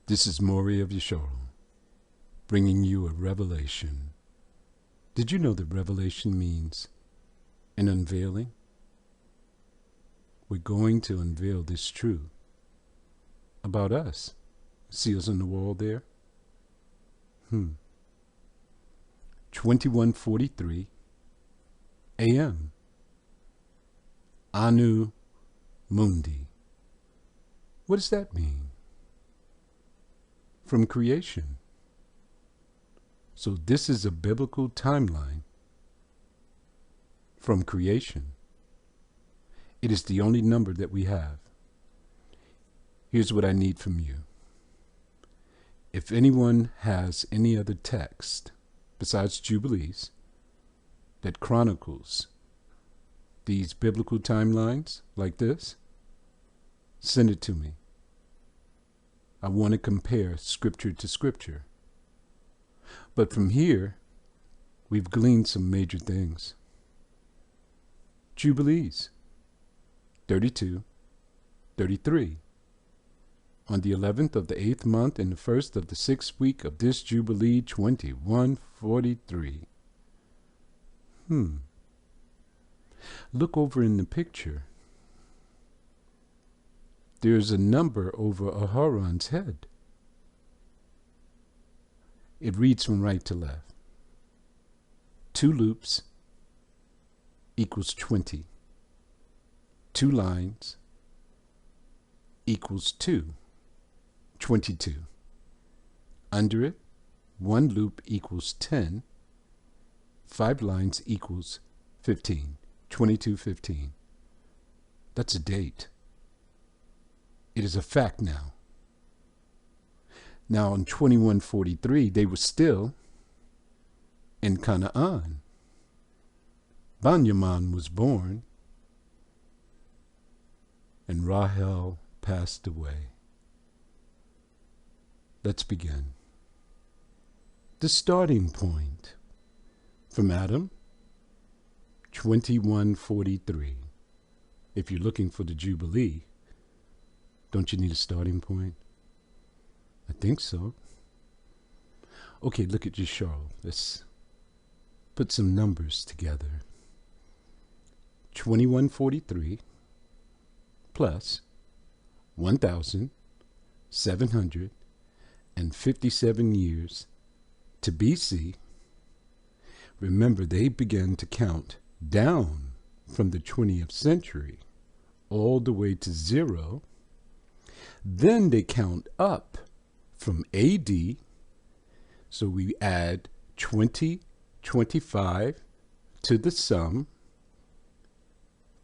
This is Maury of Yasharal, bringing you a revelation. Did you know that revelation means an unveiling? We're going to unveil this truth about us. See us on the wall there? 21:43 a.m. Anu Mundi. What does that mean? From creation. So this is a biblical timeline from creation. It is the only number that we have. Here's what I need from you. If anyone has any other text besides Jubilees that chronicles these biblical timelines like this, send it to me. I want to compare scripture to scripture. But from here, we've gleaned some major things. Jubilees, 32, 33. On the 11th of the 8th month in the first of the 6th week of this Jubilee, 2143. Look over in the picture. There's a number over Aharon's head. It reads from right to left. 2 loops equals 20. 2 lines equals 2. 22. Under it, 1 loop equals 10. 5 lines equals 15. 22:15. That's a date. It is a fact now. Now in 2143, they were still in Canaan. Benjamin was born, and Rahel passed away. Let's begin. The starting point from Adam, 2143. If you're looking for the Jubilee, don't you need a starting point? I think so. Okay, look at Yasharal. Let's put some numbers together. 2143 plus 1,757 years to BC. Remember, they began to count down from the 20th century all the way to 0. Then they count up from AD, so we add 2025 to the sum,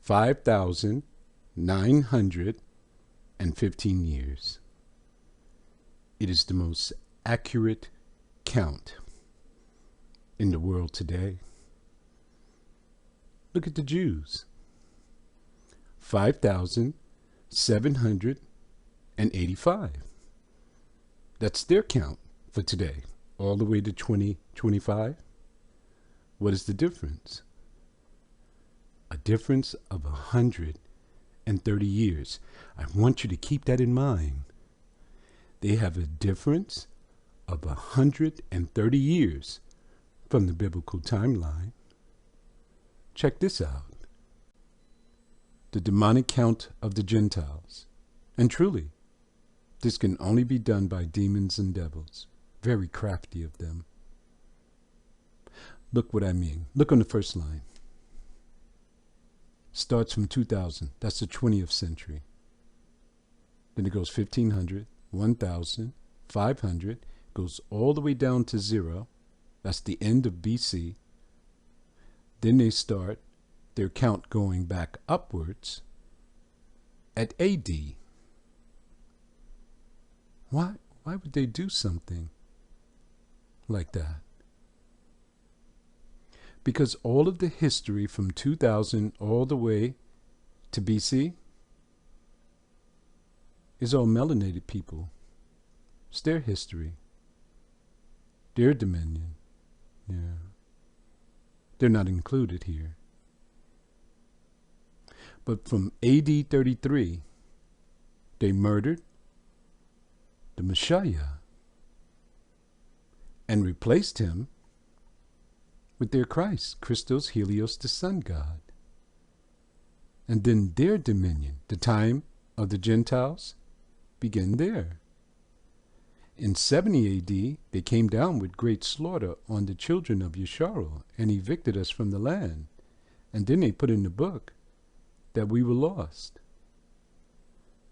5,915 years. It is the most accurate count in the world today. Look at the Jews. 5,785. That's their count for today, all the way to 2025. What is the difference? A difference of 130 years. I want you to keep that in mind. They have a difference of 130 years from the biblical timeline. Check this out. The demonic count of the Gentiles. And truly, this can only be done by demons and devils. Very crafty of them. Look what I mean. Look on the first line. Starts from 2000. That's the 20th century. Then it goes 1500, 1000, 500. Goes all the way down to 0. That's the end of BC. Then they start their count going back upwards at AD. Why would they do something like that? Because all of the history from 2000 all the way to BC is all melanated people. It's their history, their dominion. Yeah. They're not included here. But from AD 33, they murdered the the Messiah, and replaced him with their Christ, Christos Helios, the sun god. And then their dominion, the time of the Gentiles, began there. In 70 AD, they came down with great slaughter on the children of Yasharal and evicted us from the land. And then they put in the book that we were lost.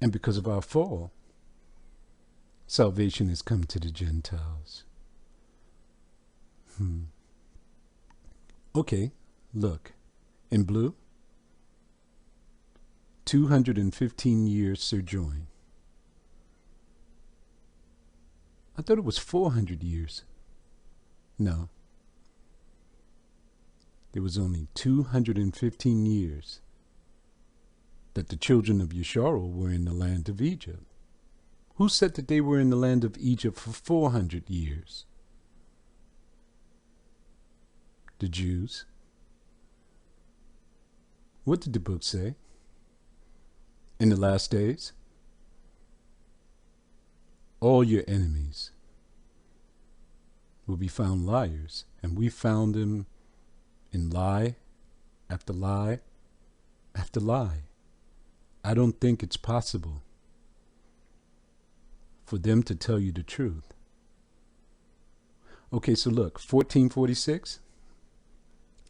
And because of our fall, salvation has come to the Gentiles. Okay, look, in blue, 215 years sojourn. I thought it was 400 years. No. There was only 215 years that the children of Yasharal were in the land of Egypt. Who said that they were in the land of Egypt for 400 years? The Jews. What did the book say? In the last days, all your enemies will be found liars, and we found them in lie after lie after lie. I don't think it's possible for them to tell you the truth. Okay, so look, 1446,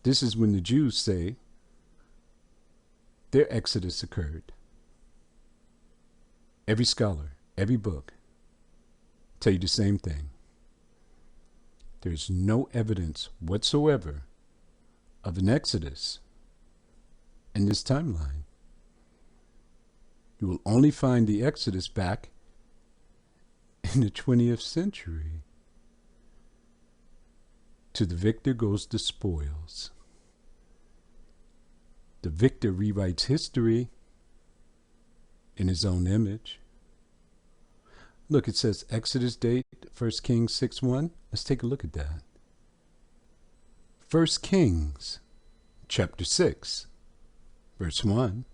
this is when the Jews say their exodus occurred. Every scholar, every book, tell you the same thing. There's no evidence whatsoever of an exodus in this timeline. You will only find the exodus back in the 20th century. To the victor goes the spoils. The victor rewrites history in his own image. Look, it says Exodus date, 1 Kings 6:1. Let's take a look at that. 1 Kings, chapter 6, verse 1.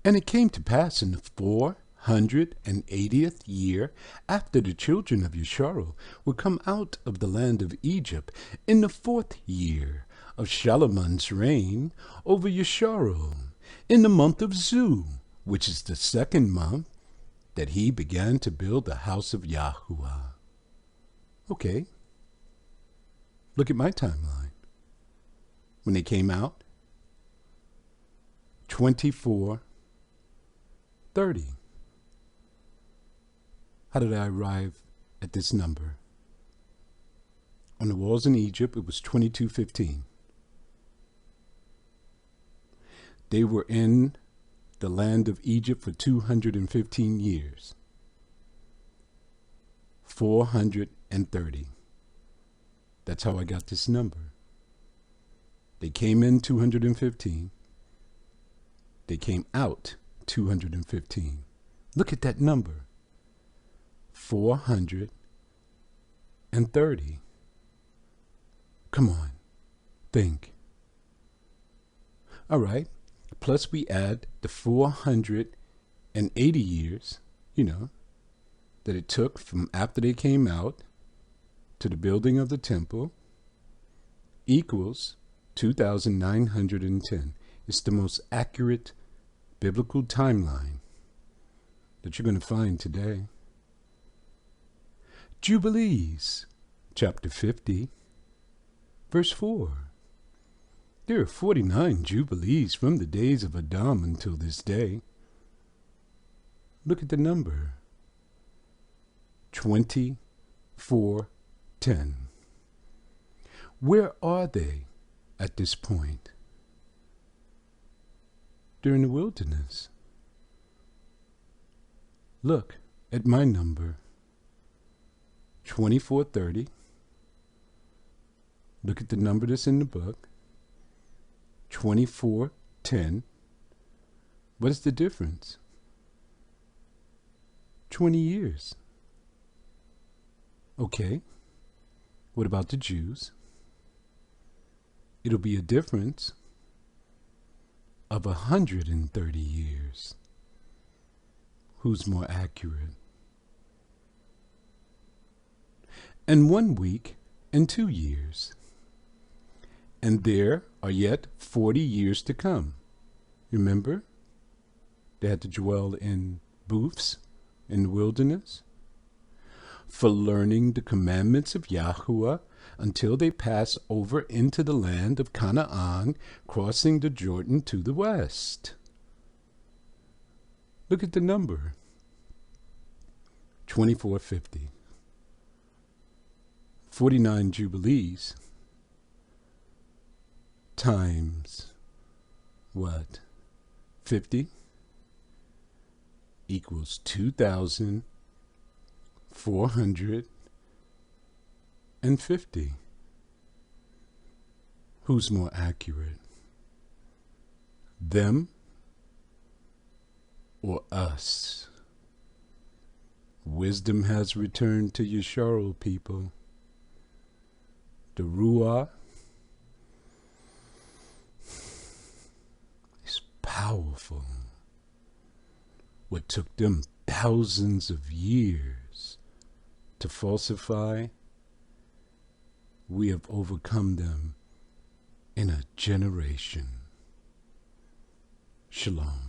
And it came to pass in the 480th year after the children of Yasharal were come out of the land of Egypt, in the 4th year of Shalamon's reign over Yasharal, in the month of Zu, which is the 2nd month, that he began to build the house of Yahuwah. Okay. Look at my timeline. When they came out, 2430. How did I arrive at this number? On the walls in Egypt, it was 2215. They were in the land of Egypt for 215 years. 430. That's how I got this number. They came in 215. They came out 215. Look at that number. 430. Come on, think. All right. Plus we add the 480 years, that it took from after they came out to the building of the temple, equals 2,910. It's the most accurate biblical timeline that you're going to find today. Jubilees, chapter 50, verse 4. There are 49 jubilees from the days of Adam until this day. Look at the number. 2410. Where are they at this point? They're in the wilderness. Look at my number. 2430. Look at the number that's in the book. 2410. What is the difference? 20 years. Okay. What about the Jews? It'll be a difference of 130 years. Who's more accurate? and 1 week, and 2 years. And there are yet 40 years to come. Remember? They had to dwell in booths in the wilderness for learning the commandments of Yahuwah until they pass over into the land of Canaan, crossing the Jordan to the west. Look at the number. 2450. 49 Jubilees times what? 50 equals 2,450. Who's more accurate? Them or us? Wisdom has returned to Yasharal, people. The Ruah is powerful. What took them thousands of years to falsify, we have overcome them in a generation. Shalom.